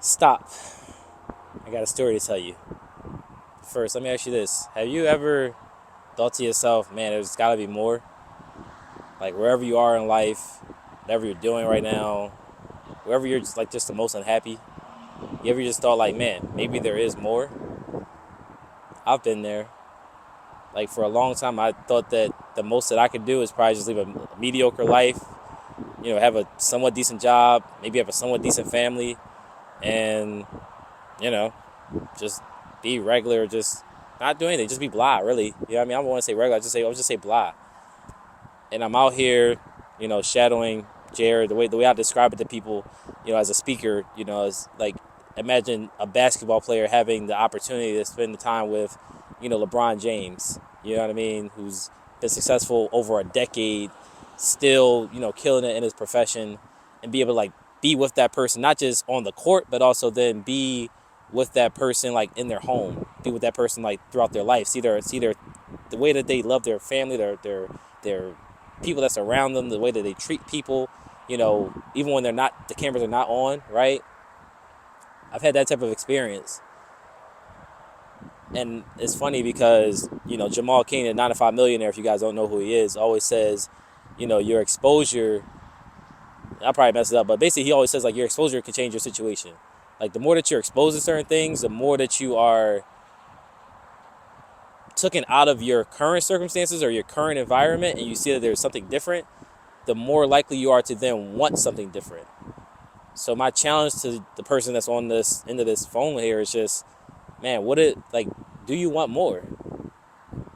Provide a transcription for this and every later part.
Stop. I got a story to tell you. First, let me ask you this. Have you ever thought to yourself, man, there's got to be more? Like, wherever you are in life, whatever you're doing right now, wherever you're just the most unhappy, you ever just thought, like, man, maybe there is more? I've been there. Like, for a long time, I thought that the most that I could do is probably just live a mediocre life, have a somewhat decent job, maybe have a somewhat decent family, and, you know, just be regular, just not do anything, just be blah, really. You know what I mean? I don't want to say regular, I'll just say blah. And I'm out here, shadowing Jared. The way I describe it to people, as a speaker, is like imagine a basketball player having the opportunity to spend the time with, LeBron James. You know what I mean? Who's been successful over a decade, still, killing it in his profession, and be able to like be with that person, not just on the court, but also then be with that person like in their home, be with that person like throughout their life. It's either the way that they love their family, their people that surround them, the way that they treat people, even when the cameras are not on, right? I've had that type of experience. And it's funny because, Jamal King, the 9 to 5 millionaire, if you guys don't know who he is, always says, your exposure, I probably messed it up, but basically he always says like your exposure can change your situation. Like the more that you're exposed to certain things, the more that you are taken out of your current circumstances or your current environment and you see that there's something different, the more likely you are to then want something different. So my challenge to the person that's on this end of this phone here is just, man, do you want more?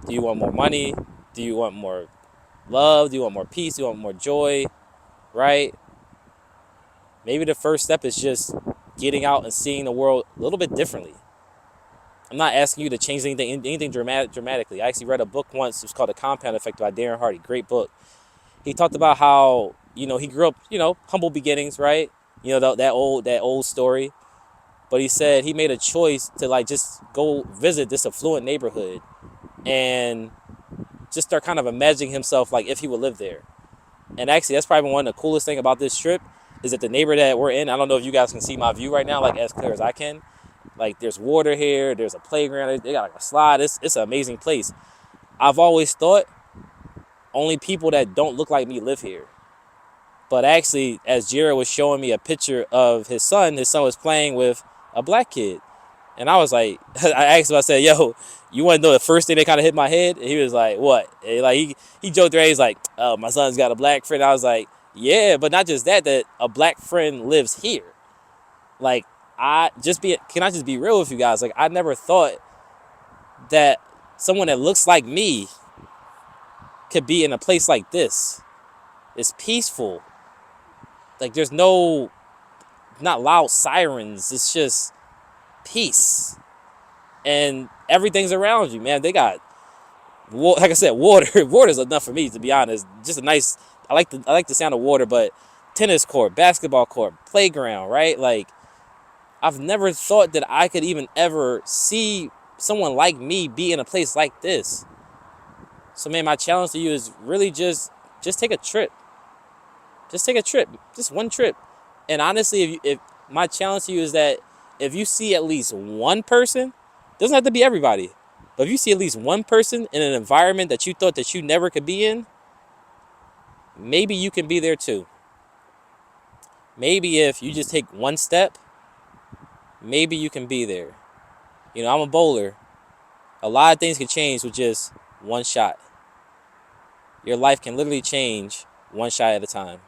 Do you want more money? Do you want more love? Do you want more peace? Do you want more joy? Right? Maybe the first step is just getting out and seeing the world a little bit differently. I'm not asking you to change anything dramatically. I actually read a book once. It was called The Compound Effect by Darren Hardy. Great book. He talked about how, he grew up, humble beginnings, right? That old story. But he said he made a choice to like just go visit this affluent neighborhood and just start kind of imagining himself like if he would live there. And actually, that's probably one of the coolest thing about this trip is that the neighborhood that we're in, I don't know if you guys can see my view right now, like as clear as I can. Like there's water here, there's a playground, they got like a slide. It's an amazing place. I've always thought only people that don't look like me live here. But actually, as Jared was showing me a picture of his son was playing with a black kid. And I was like, I asked him, I said, yo, you want to know the first thing that kind of hit my head? And he was like, what? And like he joked around, he's like, oh, my son's got a black friend. I was like, yeah, but not just that a black friend lives here. Like, can I just be real with you guys? Like, I never thought that someone that looks like me could be in a place like this. It's peaceful. Like, there's not loud sirens. It's just peace. And everything's around you, man. They got, like I said, water. Water's enough for me, to be honest. Just a nice, I like the sound of water, but tennis court, basketball court, playground, right? Like, I've never thought that I could even ever see someone like me be in a place like this. So, man, my challenge to you is really just take a trip. Just take a trip. Just one trip. And honestly, if my challenge to you is that if you see at least one person, doesn't have to be everybody, but if you see at least one person in an environment that you thought that you never could be in, maybe you can be there too. Maybe if you just take one step, maybe you can be there. I'm a bowler. A lot of things can change with just one shot. Your life can literally change one shot at a time.